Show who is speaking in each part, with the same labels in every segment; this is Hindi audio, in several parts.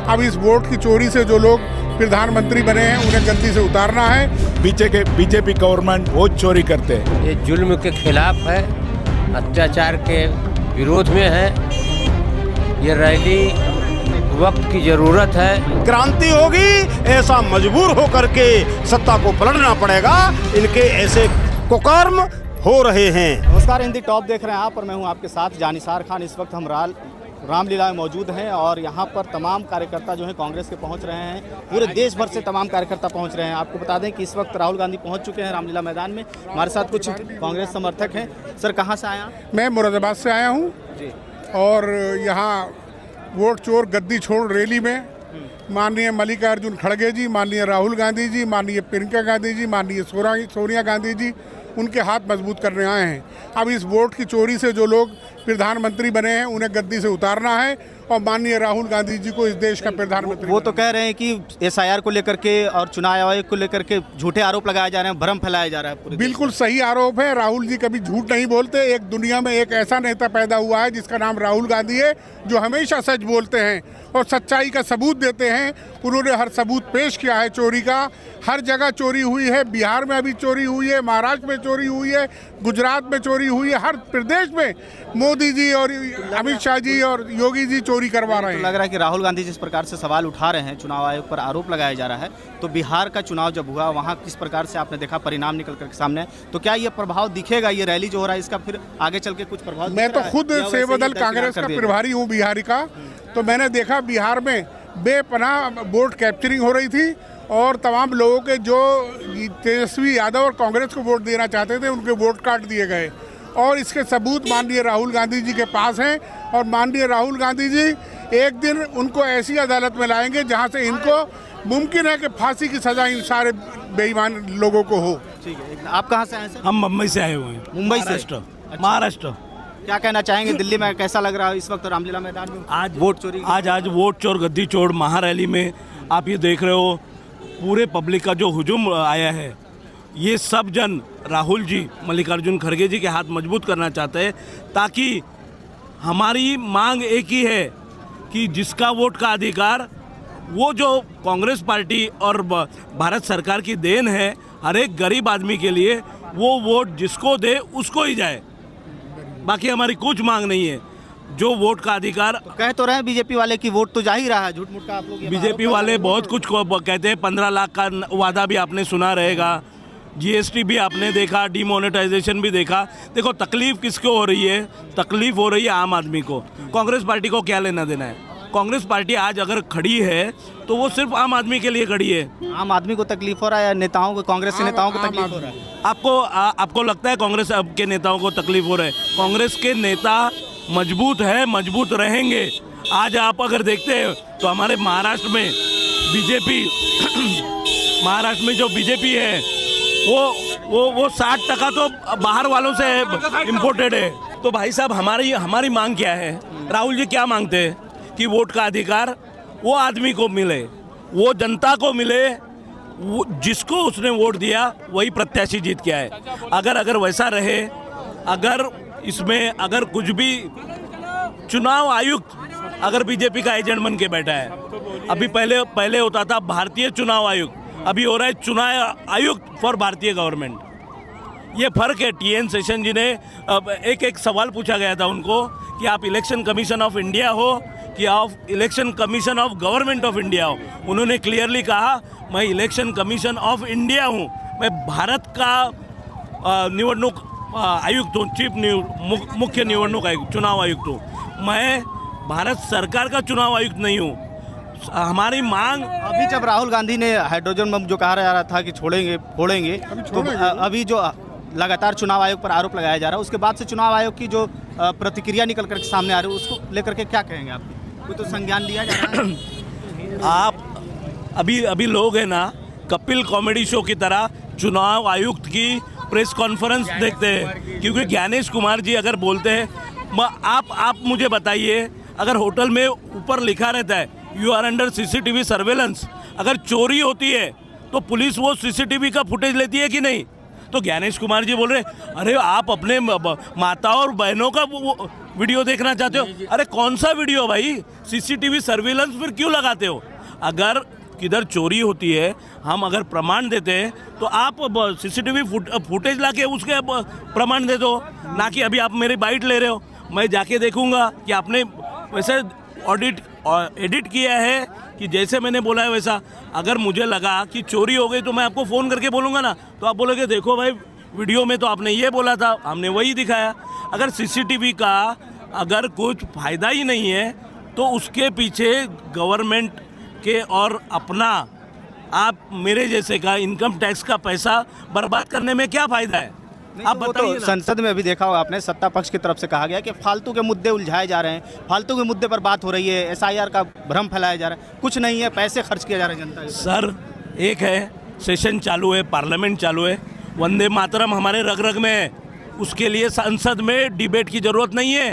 Speaker 1: अब इस वोट की चोरी से जो लोग प्रधानमंत्री बने हैं उन्हें गद्दी से उतारना है।
Speaker 2: बीजेपी गवर्नमेंट वोट चोरी करते हैं।
Speaker 3: ये जुल्म के खिलाफ है, अत्याचार के विरोध में है। ये रैली वक्त की जरूरत है।
Speaker 4: क्रांति होगी, ऐसा मजबूर होकर के सत्ता को पलटना पड़ेगा। इनके ऐसे कुकर्म हो रहे हैं।
Speaker 5: नमस्कार, हिंदी टॉप देख रहे हैं आप और मैं हूं आपके साथ जानिसार खान। इस वक्त हम रामलीला में मौजूद हैं और यहां पर तमाम कार्यकर्ता जो हैं कांग्रेस के पहुंच रहे हैं। पूरे देश भर से तमाम कार्यकर्ता पहुंच रहे हैं। आपको बता दें कि इस वक्त राहुल गांधी पहुंच चुके हैं रामलीला मैदान में। हमारे साथ कुछ कांग्रेस समर्थक हैं। सर, कहाँ से आया?
Speaker 1: मैं मुरादाबाद से आया हूँ
Speaker 5: जी।
Speaker 1: और यहाँ वोट चोर गद्दी छोड़ रैली में माननीय मल्लिकार्जुन खड़गे जी, माननीय राहुल गांधी जी, माननीय प्रियंका गांधी जी, माननीय सोनिया गांधी जी उनके हाथ मजबूत करने आए हैं। अब इस वोट की चोरी से जो लोग प्रधानमंत्री बने हैं उन्हें गद्दी से उतारना है और माननीय राहुल गांधी जी को इस देश का प्रधानमंत्री।
Speaker 5: वो तो कह रहे हैं कि SIR को लेकर के और चुनाव आयोग को लेकर के झूठे आरोप लगाए जा रहे हैं, भ्रम फैलाया जा रहा है पूरे।
Speaker 1: बिल्कुल सही आरोप है। राहुल जी कभी झूठ नहीं बोलते। एक दुनिया में एक ऐसा नेता पैदा हुआ है जिसका नाम राहुल गांधी है, जो हमेशा सच बोलते हैं और सच्चाई का सबूत देते हैं। उन्होंने हर सबूत पेश किया है चोरी का। हर जगह चोरी हुई है। बिहार में अभी चोरी हुई है, महाराष्ट्र में चोरी हुई है, गुजरात में चोरी हुई है। हर प्रदेश में मोदी जी और अमित शाह जी और योगी जी चोरी करवा रहे हैं।
Speaker 5: तो लग रहा है कि राहुल गांधी जिस प्रकार से सवाल उठा रहे हैं, चुनाव आयोग पर आरोप लगाया जा रहा है, तो बिहार का चुनाव जब हुआ वहाँ किस प्रकार से आपने देखा परिणाम निकल कर सामने, तो क्या ये प्रभाव दिखेगा? ये रैली जो हो रहा है इसका फिर आगे चल के कुछ प्रभाव?
Speaker 1: मैं तो खुद सेवदल कांग्रेस का प्रभारी हूँ बिहारी का, तो मैंने देखा बिहार में बेपनाह वोट कैप्चरिंग हो रही थी और तमाम लोगों के जो तेजस्वी यादव और कांग्रेस को वोट देना चाहते थे उनके वोट काट दिए गए। और इसके सबूत माननीय राहुल गांधी जी के पास हैं और माननीय राहुल गांधी जी एक दिन उनको ऐसी अदालत में लाएंगे जहां से इनको मुमकिन है कि फांसी की सजा इन सारे बेईमान लोगों को हो।
Speaker 5: ठीक है। आप कहाँ से आए सर?
Speaker 6: हम मुंबई से आए हुए हैं।
Speaker 5: मुंबई से?
Speaker 6: महाराष्ट्र।
Speaker 5: क्या कहना चाहेंगे? दिल्ली में कैसा लग रहा है इस वक्त रामलीला मैदान में
Speaker 6: आज
Speaker 5: वोट चोरी?
Speaker 6: आज वोट चोर गद्दी चोर महारैली में आप ये देख रहे हो, पूरे पब्लिक का जो हुजूम आया है, ये सब जन राहुल जी, मल्लिकार्जुन खड़गे जी के हाथ मजबूत करना चाहते हैं, ताकि हमारी मांग एक ही है कि जिसका वोट का अधिकार, वो जो कांग्रेस पार्टी और भारत सरकार की देन है हर एक गरीब आदमी के लिए, वो वोट जिसको दे उसको ही जाए। बाकी हमारी कुछ मांग नहीं है। जो वोट का अधिकार
Speaker 5: तो कह तो रहे हैं बीजेपी वाले की वोट तो जा ही रहा है, झूठ मूठ का आप लोग।
Speaker 6: बीजेपी वाले बहुत कुछ कहते हैं। 15 लाख का वादा भी आपने सुना रहेगा, GST भी आपने देखा, डिमोनेटाइजेशन भी देखा। देखो तकलीफ किसको हो रही है? तकलीफ हो रही है आम आदमी को। कांग्रेस पार्टी को क्या लेना देना है? कांग्रेस पार्टी आज अगर खड़ी है तो वो सिर्फ आम आदमी के लिए खड़ी है।
Speaker 5: आम आदमी को तकलीफ हो रहा है या नेताओं को, कांग्रेस के नेताओं को तकलीफ हो रहा है?
Speaker 6: आपको लगता है कांग्रेस के नेताओं को तकलीफ हो रहा है? कांग्रेस के नेता मजबूत है, मजबूत रहेंगे। आज आप अगर देखते हैं तो हमारे महाराष्ट्र में बीजेपी महाराष्ट्र में जो बीजेपी है वो 60% तो बाहर वालों से इम्पोर्टेड है। तो भाई साहब, हमारी मांग क्या है? राहुल जी क्या मांगते हैं कि वोट का अधिकार वो आदमी को मिले, वो जनता को मिले, वो जिसको उसने वोट दिया वही प्रत्याशी जीत के आए। अगर वैसा रहे, अगर इसमें अगर कुछ भी चुनाव आयुक्त अगर बीजेपी का एजेंट बन के बैठा है, अभी पहले होता था भारतीय चुनाव आयुक्त, अभी हो रहा है चुनाव आयुक्त फॉर भारतीय गवर्नमेंट। ये फर्क है। TN सेशन जी ने एक सवाल पूछा गया था उनको कि आप इलेक्शन कमीशन ऑफ इंडिया हो कि आप election commission of government of India हो। उन्होंने क्लियरली कहा, मैं इलेक्शन कमीशन ऑफ इंडिया हूँ, मैं भारत का निवडणूक आयुक्त हूँ, मुख्य निवडणूक आयुक्त, चुनाव आयुक्त हूँ। मैं भारत सरकार का चुनाव आयुक्त नहीं हूँ। हमारी मांग
Speaker 5: अभी जब राहुल गांधी ने हाइड्रोजन बम जो कहा जा रहा था कि फोड़ेंगे, तो अभी जो लगातार चुनाव आयोग पर आरोप लगाया जा रहा है, उसके बाद से चुनाव आयोग की जो प्रतिक्रिया निकल कर सामने आ रही है, उसको लेकर के क्या कहेंगे आप? कोई तो संज्ञान लिया जा रहा है?
Speaker 6: आप अभी लोग हैं ना, कपिल कॉमेडी शो की तरह चुनाव आयुक्त की प्रेस कॉन्फ्रेंस देखते हैं, क्योंकि ज्ञानेश कुमार जी अगर बोलते हैं, आप मुझे बताइए, अगर होटल में ऊपर लिखा रहता है you are under CCTV surveillance, अगर चोरी होती है तो पुलिस वो CCTV का फुटेज लेती है कि नहीं? तो ज्ञानेश कुमार जी बोल रहे अरे आप अपने माताओं और बहनों का वीडियो देखना चाहते हो। अरे कौन सा वीडियो भाई, सीसीटीवी सर्विलेंस फिर क्यों लगाते हो? अगर किधर चोरी होती है, हम अगर प्रमाण देते हैं तो आप सीसीटीवी फुटेज लाके उसके प्रमाण दे दो, ना कि अभी आप मेरी बाइट ले रहे हो। मैं जाके देखूंगा कि आपने वैसे एडिट किया है कि जैसे मैंने बोला है वैसा। अगर मुझे लगा कि चोरी हो गई तो मैं आपको फ़ोन करके बोलूँगा ना, तो आप बोलोगे देखो भाई वीडियो में तो आपने ये बोला था, हमने वही दिखाया। अगर सीसीटीवी का अगर कुछ फ़ायदा ही नहीं है तो उसके पीछे गवर्नमेंट के और अपना आप मेरे जैसे का इनकम टैक्स का पैसा बर्बाद करने में क्या फ़ायदा है? आप
Speaker 5: वो
Speaker 6: बताइए
Speaker 5: तो
Speaker 6: ना।
Speaker 5: संसद में अभी देखा होगा आपने, सत्ता पक्ष की तरफ से कहा गया कि फालतू के मुद्दे उलझाए जा रहे हैं, फालतू के मुद्दे पर बात हो रही है, एसआईआर का भ्रम फैलाया जा रहा है, कुछ नहीं है, पैसे खर्च किए जा रहे हैं जनता के।
Speaker 6: सर एक है सेशन चालू है, पार्लियामेंट चालू है, वंदे मातरम हमारे रग रग में है, उसके लिए संसद में डिबेट की जरूरत नहीं है।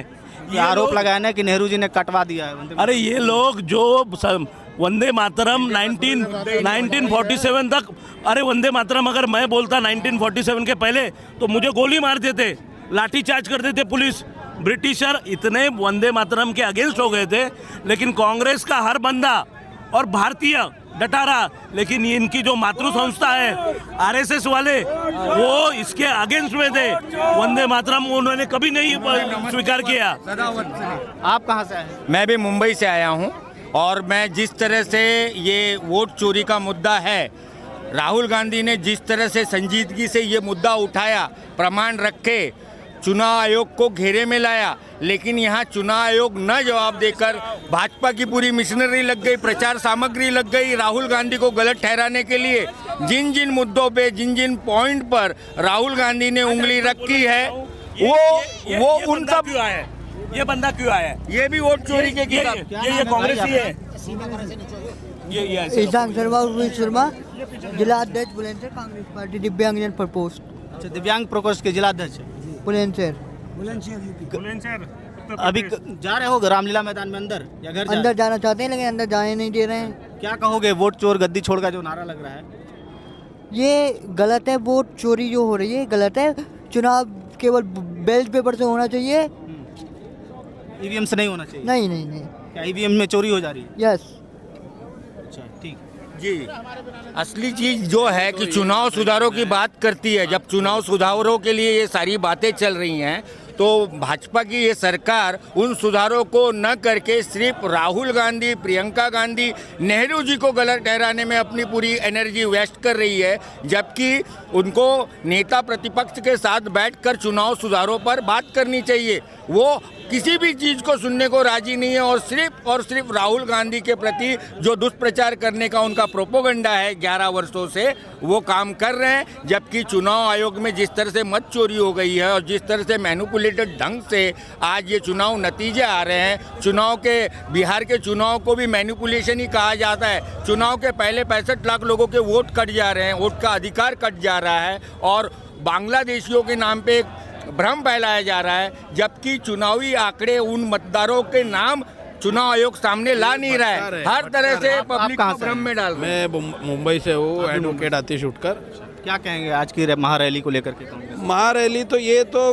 Speaker 5: ये आरोप लगाया ना कि नेहरू जी ने कटवा दिया है।
Speaker 6: अरे ये लोग जो वंदे मातरम 1947 तक, अरे वंदे मातरम अगर मैं बोलता 1947 के पहले तो मुझे गोली मार देते, लाठी चार्ज कर देते पुलिस। ब्रिटिशर इतने वंदे मातरम के अगेंस्ट हो गए थे, लेकिन कांग्रेस का हर बंदा और भारतीय डटा रहा। लेकिन ये इनकी जो मातृ संस्था है आरएसएस वाले, वो इसके अगेंस्ट में थे। वंदे मातरम उन्होंने कभी नहीं स्वीकार किया।
Speaker 5: आप कहाँ से आए हैं?
Speaker 7: मैं भी मुंबई से आया हूं और मैं जिस तरह से ये वोट चोरी का मुद्दा है, राहुल गांधी ने जिस तरह से संजीदगी से ये मुद्दा उठाया, प्रमाण रखे, चुनाव आयोग को घेरे में लाया, लेकिन यहाँ चुनाव आयोग न जवाब देकर भाजपा की पूरी मिशनरी लग गई, प्रचार सामग्री लग गई राहुल गांधी को गलत ठहराने के लिए। जिन जिन मुद्दों पे, जिन जिन पॉइंट पर राहुल गांधी ने उंगली रखी है, वो उन सब
Speaker 6: क्यों आया? ये बंदा क्यों आया?
Speaker 7: ये भी वोट चोरी के खिलाफ।
Speaker 6: ये कांग्रेसी है। ये
Speaker 8: ईशान शर्मा, उर्मिल शर्मा, जिला अध्यक्ष बुलंदशहर कांग्रेस पार्टी, दिव्यांगजन प्रकोष्ठ
Speaker 5: अच्छा, दिव्यांग प्रकोष्ठ के जिला अध्यक्ष।
Speaker 8: बुलंदशहर।
Speaker 5: अभी जा रहे हो रामलीला मैदान में अंदर या घर
Speaker 8: अंदर जाना चाहते हैं लेकिन अंदर जाने नहीं दे रहे हैं।
Speaker 5: क्या कहोगे? वोट चोर गद्दी छोड़ का जो नारा लग रहा है,
Speaker 8: ये गलत है। वोट चोरी जो हो रही है गलत है। चुनाव केवल बैलेट पेपर से होना चाहिए,
Speaker 5: ईवीएम से नहीं होना चाहिए।
Speaker 8: नहीं नहीं नहीं।
Speaker 5: क्या ईवीएम में चोरी हो जा रही है?
Speaker 8: यस।
Speaker 5: अच्छा ठीक।
Speaker 7: जी, असली चीज जो है कि चुनाव सुधारों की बात करती है। जब चुनाव सुधारों के लिए ये सारी बातें चल रही हैं, तो भाजपा की ये सरकार उन सुधारों को न करके सिर्फ राहुल गांधी, प्रियंका गांधी, नेहरू जी को गलत ठहराने में अपनी पूरी एनर्जी वेस्ट कर रही है, जबकि उनको नेता प्रतिपक्ष के साथ बैठकर चुनाव सुधारों पर बात करनी चाहिए। वो किसी भी चीज़ को सुनने को राजी नहीं है और सिर्फ राहुल गांधी के प्रति जो दुष्प्रचार करने का उनका प्रोपोगंडा है 11 वर्षों से, वो काम कर रहे हैं। जबकि चुनाव आयोग में जिस तरह से मत चोरी हो गई है और जिस तरह से मैनिपुलेटेड ढंग से आज ये चुनाव नतीजे आ रहे हैं, चुनाव के बिहार के चुनाव को भी मैनिपुलेशन ही कहा जाता है। चुनाव के पहले 65 लाख लोगों के वोट कट जा रहे हैं, वोट का अधिकार कट जा रहा है और बांग्लादेशियों के नाम पे भ्रम फैलाया जा रहा है, जबकि चुनावी आंकड़े उन मतदारों के नाम चुनाव आयोग सामने ला नहीं रहा है। हर तरह से पब्लिक को भ्रम में डाल रहा है।
Speaker 9: मैं मुंबई से हूँ, एडवोकेट आतिश उठकर।
Speaker 5: क्या कहेंगे आज की महारैली को लेकर के? कांग्रेस
Speaker 9: महारैली तो ये तो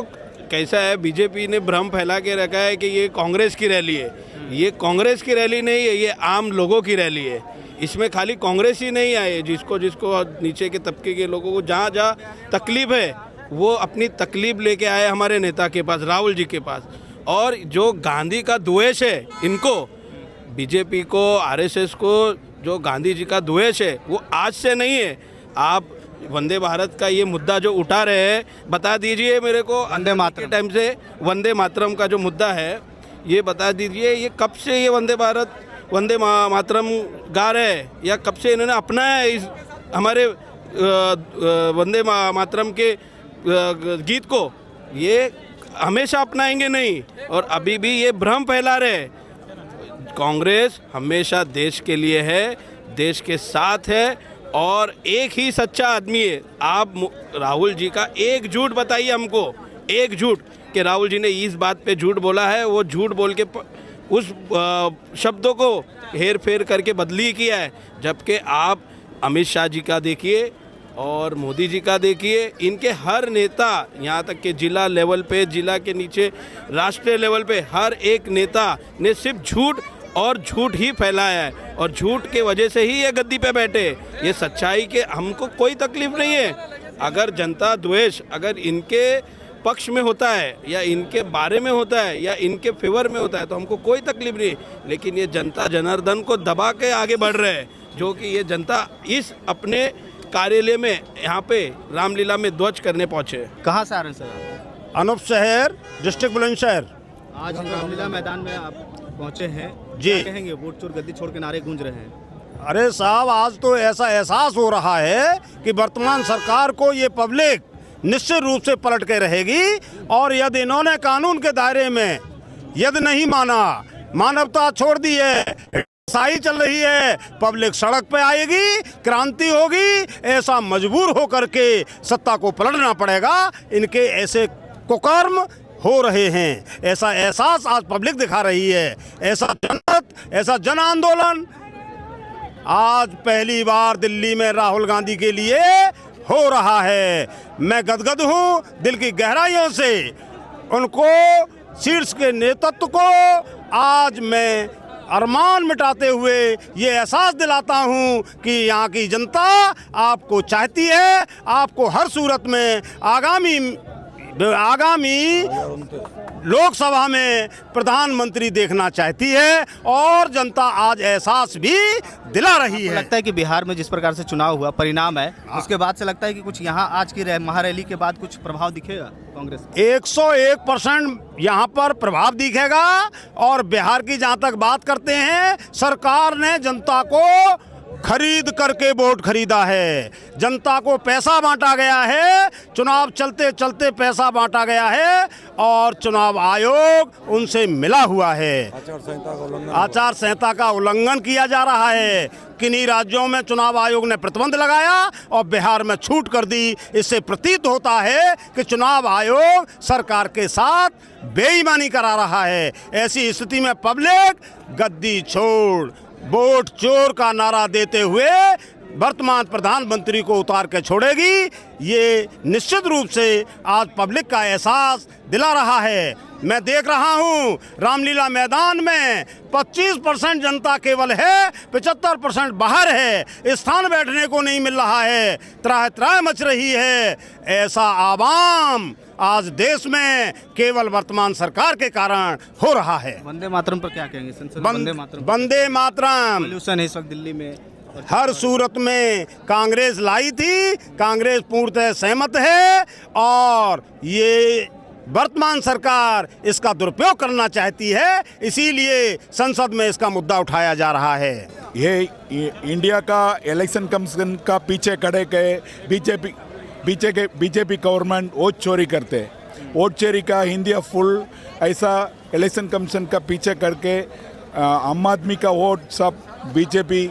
Speaker 9: कैसा है, बीजेपी ने भ्रम फैला के रखा है कि ये कांग्रेस की रैली है। ये कांग्रेस की रैली नहीं है, ये आम लोगों की रैली है। इसमें खाली कांग्रेस ही नहीं आए, जिसको नीचे के तबके के लोगों को जहाँ जहाँ तकलीफ है वो अपनी तकलीफ लेके आए हमारे नेता के पास, राहुल जी के पास। और जो गांधी का द्वेष है, इनको बीजेपी को, आरएसएस को जो गांधी जी का द्वेष है वो आज से नहीं है। आप वंदे भारत का ये मुद्दा जो उठा रहे हैं, बता दीजिए मेरे को,
Speaker 5: वंदे मातरम
Speaker 9: के टाइम से वंदे मातरम का जो मुद्दा है ये बता दीजिए, ये कब से ये वंदे मातरम गा रहे हैं या कब से इन्होंने अपनाया है इस हमारे वंदे मातरम के गीत को? ये हमेशा अपनाएंगे नहीं और अभी भी ये भ्रम फैला रहे हैं। कांग्रेस हमेशा देश के लिए है, देश के साथ है और एक ही सच्चा आदमी है। आप राहुल जी का एक झूठ बताइए हमको, एक झूठ कि राहुल जी ने इस बात पे झूठ बोला है, वो झूठ बोल के उस शब्दों को हेर फेर करके बदली किया है। जबकि आप अमित शाह जी का देखिए, और मोदी जी का देखिए, इनके हर नेता, यहाँ तक कि जिला लेवल पे, जिला के नीचे राष्ट्रीय लेवल पे हर एक नेता ने सिर्फ झूठ और झूठ ही फैलाया है और झूठ के वजह से ही ये गद्दी पे बैठे। ये सच्चाई के हमको कोई तकलीफ नहीं है। अगर जनता द्वेष अगर इनके पक्ष में होता है या इनके बारे में होता है या इनके फेवर में होता है तो हमको कोई तकलीफ नहीं, लेकिन ये जनता जनार्दन को दबा के आगे बढ़ रहे हैं, जो कि ये जनता इस अपने कार्यालय में यहाँ पे रामलीला में ध्वज करने पहुँचे।
Speaker 5: कहाँ से आ रहे हैं सर?
Speaker 4: अनूप शहर, डिस्ट्रिक्ट बुलंदशहर।
Speaker 5: आज हम रामलीला मैदान में आप पहुंचे हैं
Speaker 4: जी।
Speaker 5: क्या कहेंगे? वोट चोर गद्दी छोड़ के नारे गूंज रहे हैं।
Speaker 4: अरे साहब, आज तो ऐसा एहसास हो रहा है कि वर्तमान सरकार को ये पब्लिक निश्चित रूप से पलट के रहेगी और यदि इन्होंने कानून के दायरे में यदि नहीं माना, मानवता छोड़ दी है, सही चल रही है, पब्लिक सड़क पे आएगी, क्रांति होगी, ऐसा मजबूर होकर के सत्ता को पलटना पड़ेगा। इनके ऐसे कुकर्म हो रहे हैं, ऐसा एहसास आज पब्लिक दिखा रही है। ऐसा जनमत, ऐसा जन आंदोलन आज पहली बार दिल्ली में राहुल गांधी के लिए हो रहा है। मैं गदगद हूँ दिल की गहराइयों से। उनको शीर्ष के नेतृत्व को आज मैं अरमान मिटाते हुए ये एहसास दिलाता हूँ कि यहाँ की जनता आपको चाहती है, आपको हर सूरत में आगामी लोकसभा में प्रधानमंत्री देखना चाहती है और जनता आज एहसास भी दिला रही है।
Speaker 5: लगता है कि बिहार में जिस प्रकार से चुनाव हुआ परिणाम है, उसके बाद से लगता है कि कुछ यहाँ आज की महारैली के बाद कुछ प्रभाव दिखेगा कांग्रेस?
Speaker 4: 101% यहाँ पर प्रभाव दिखेगा। और बिहार की जहाँ तक बात करते हैं, सरकार ने जनता को खरीद करके वोट खरीदा है, जनता को पैसा बांटा गया है, चुनाव चलते चलते पैसा बांटा गया है और चुनाव आयोग उनसे मिला हुआ है। आचार संहिता का उल्लंघन किया जा रहा है। किन्हीं राज्यों में चुनाव आयोग ने प्रतिबंध लगाया और बिहार में छूट कर दी। इससे प्रतीत होता है कि चुनाव आयोग सरकार के साथ बेईमानी करा रहा है। ऐसी स्थिति में पब्लिक गद्दी छोड़ वोट चोर का नारा देते हुए वर्तमान प्रधानमंत्री को उतार के छोड़ेगी। ये निश्चित रूप से आज पब्लिक का एहसास दिला रहा है। मैं देख रहा हूँ रामलीला मैदान में 25% जनता केवल है, 75% बाहर है। स्थान बैठने को नहीं मिल रहा है, त्राह त्राह मच रही है। ऐसा आवाम आज देश में केवल वर्तमान सरकार के कारण हो रहा है।
Speaker 5: वंदे मातरम पर क्या कहेंगे? संसद में वंदे मातरम,
Speaker 4: वंदे मातरम
Speaker 5: पॉल्यूशन है इस वक्त दिल्ली में,
Speaker 4: हर सूरत में कांग्रेस लाई थी, कांग्रेस पूर्णतः सहमत है और ये वर्तमान सरकार इसका दुरुपयोग करना चाहती है, इसीलिए संसद में इसका मुद्दा उठाया जा रहा है।
Speaker 2: ये इंडिया का इलेक्शन कमीशन का पीछे खड़े के बीजेपी गवर्नमेंट वोट चोरी करते हैं। वोट चोरी का इंडिया फुल ऐसा इलेक्शन कमीशन का पीछे करके आम आदमी का वोट सब बीजेपी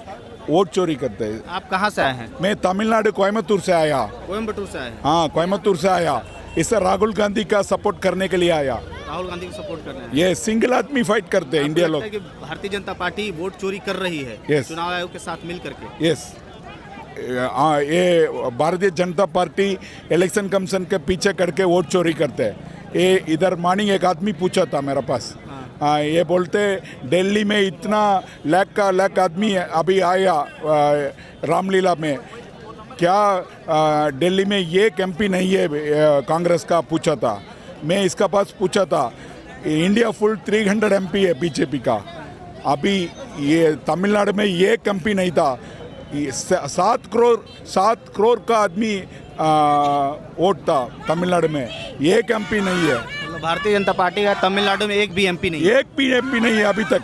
Speaker 2: वोट चोरी करते हैं।
Speaker 5: आप कहाँ से आए हैं?
Speaker 2: मैं तमिलनाडु कोयम्बटूर से आया।
Speaker 5: कोयम्बटूर से आए?
Speaker 2: हाँ, कोयम्बटूर से आया। इससे राहुल गांधी का सपोर्ट करने के लिए आया।
Speaker 5: राहुल गांधी को सपोर्ट करना है?
Speaker 2: ये सिंगल आदमी फाइट करते हैं इंडिया लोग।
Speaker 5: भारतीय जनता पार्टी वोट चोरी कर रही है
Speaker 2: Yes.
Speaker 5: चुनाव आयोग के साथ मिल करके।
Speaker 2: यस, ये Bharatiya Janata party election commission के पीछे करके वोट चोरी करते हैं। ये इधर मॉर्निंग एक आदमी पूछा था मेरे पास, ये बोलते दिल्ली में इतना लाख आदमी अभी आया रामलीला में, क्या दिल्ली में ये एमपी नहीं है कांग्रेस का? पूछा था मैं, इसका पास पूछा था। इंडिया फुल 300 एमपी है बीजेपी का। अभी ये तमिलनाडु में ये एमपी नहीं था। 7 करोड़ का आदमी वोट था तमिलनाडु में, एक एमपी नहीं है।
Speaker 5: भारतीय जनता पार्टी का तमिलनाडु में एक भी एमपी नहीं है?
Speaker 2: एक भी एमपी नहीं है अभी तक।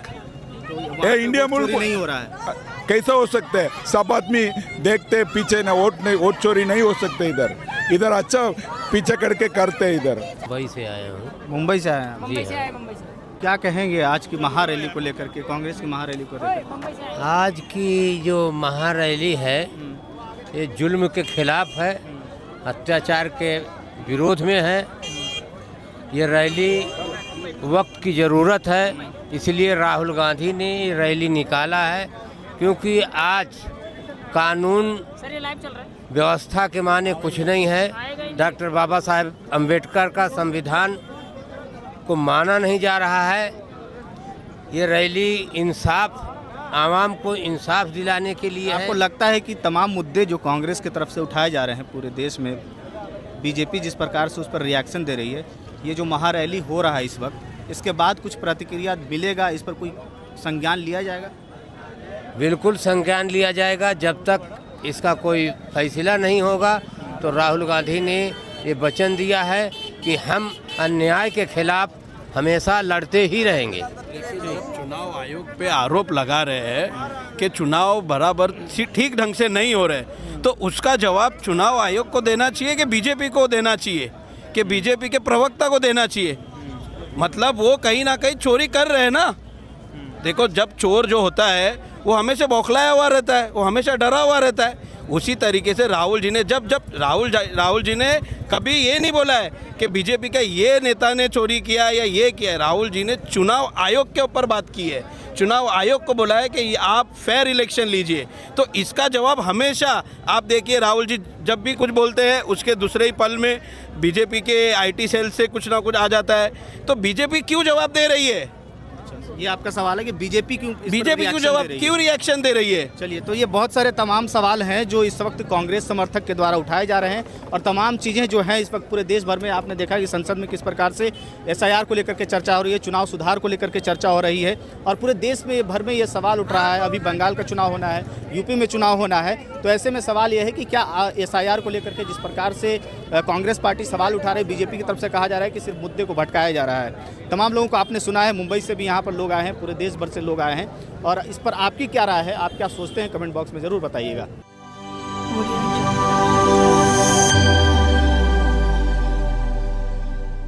Speaker 5: तो
Speaker 2: इंडिया मुल्क
Speaker 5: नहीं हो रहा है,
Speaker 2: कैसा हो सकता है? सब आदमी देखते पीछे ना, वोट चोरी नहीं हो सकते। इधर अच्छा पीछे करके करते इधर।
Speaker 3: मुंबई से आया हूँ।
Speaker 5: मुंबई से आए हैं?
Speaker 3: जी हाँ।
Speaker 5: क्या कहेंगे आज की महारैली को लेकर के, कांग्रेस की महारैली को लेकर?
Speaker 3: आज की जो महारैली है ये जुल्म के खिलाफ है, अत्याचार के विरोध में है। ये रैली वक्त की ज़रूरत है, इसलिए राहुल गांधी ने रैली निकाला है, क्योंकि आज कानून व्यवस्था के माने कुछ नहीं है। डॉक्टर बाबा साहेब अम्बेडकर का संविधान को माना नहीं जा रहा है। ये रैली इंसाफ, आवाम को इंसाफ दिलाने के लिए
Speaker 5: आपको
Speaker 3: है।
Speaker 5: लगता है कि तमाम मुद्दे जो कांग्रेस की तरफ से उठाए जा रहे हैं पूरे देश में, बीजेपी जिस प्रकार से उस पर रिएक्शन दे रही है, ये जो महारैली हो रहा है इस वक्त, इसके बाद कुछ प्रतिक्रिया मिलेगा, इस पर कोई संज्ञान लिया जाएगा?
Speaker 3: बिल्कुल संज्ञान लिया जाएगा। जब तक इसका कोई फैसला नहीं होगा तो राहुल गांधी ने ये वचन दिया है कि हम अन्याय के खिलाफ हमेशा लड़ते ही रहेंगे।
Speaker 9: चुनाव आयोग पे आरोप लगा रहे हैं कि चुनाव बराबर ठीक ढंग से नहीं हो रहे, तो उसका जवाब चुनाव आयोग को देना चाहिए कि बीजेपी को देना चाहिए, कि बीजेपी के प्रवक्ता को देना चाहिए? मतलब वो कहीं ना कहीं चोरी कर रहे हैं ना। देखो, जब चोर जो होता है वो हमेशा बौखलाया हुआ रहता है, वो हमेशा डरा हुआ रहता है। उसी तरीके से राहुल जी ने जब राहुल जी ने कभी ये नहीं बोला है कि बीजेपी का ये नेता ने चोरी किया या ये किया है। राहुल जी ने चुनाव आयोग के ऊपर बात की है, चुनाव आयोग को बोला है कि आप फेयर इलेक्शन लीजिए। तो इसका जवाब हमेशा आप देखिए, राहुल जी जब भी कुछ बोलते हैं उसके दूसरे ही पल में बीजेपी के आईटी सेल से कुछ ना कुछ आ जाता है। तो बीजेपी क्यों जवाब दे रही है?
Speaker 5: ये आपका सवाल है कि बीजेपी क्यों
Speaker 9: रिएक्शन दे रही है?
Speaker 5: चलिए, तो ये बहुत सारे तमाम सवाल हैं जो इस वक्त कांग्रेस समर्थक के द्वारा उठाए जा रहे हैं, और तमाम चीज़ें जो हैं इस वक्त पूरे देश भर में आपने देखा कि संसद में किस प्रकार से एसआईआर को लेकर के चर्चा हो रही है, चुनाव सुधार को लेकर के चर्चा हो रही है, और पूरे देश में भर में ये सवाल उठ रहा है। अभी बंगाल का चुनाव होना है, यूपी में चुनाव होना है, तो ऐसे में सवाल यह है कि क्या एसआईआर को लेकर के जिस प्रकार से कांग्रेस पार्टी सवाल उठा रही है, बीजेपी की तरफ से कहा जा रहा है कि सिर्फ मुद्दे को भटकाया जा रहा है। तमाम लोगों को आपने सुना है, मुंबई से भी यहाँ पर लोग आए हैं, पूरे देश भर से लोग आए हैं, और इस पर आपकी क्या राय है, आप क्या सोचते हैं, कमेंट बॉक्स में ज़रूर बताइएगा।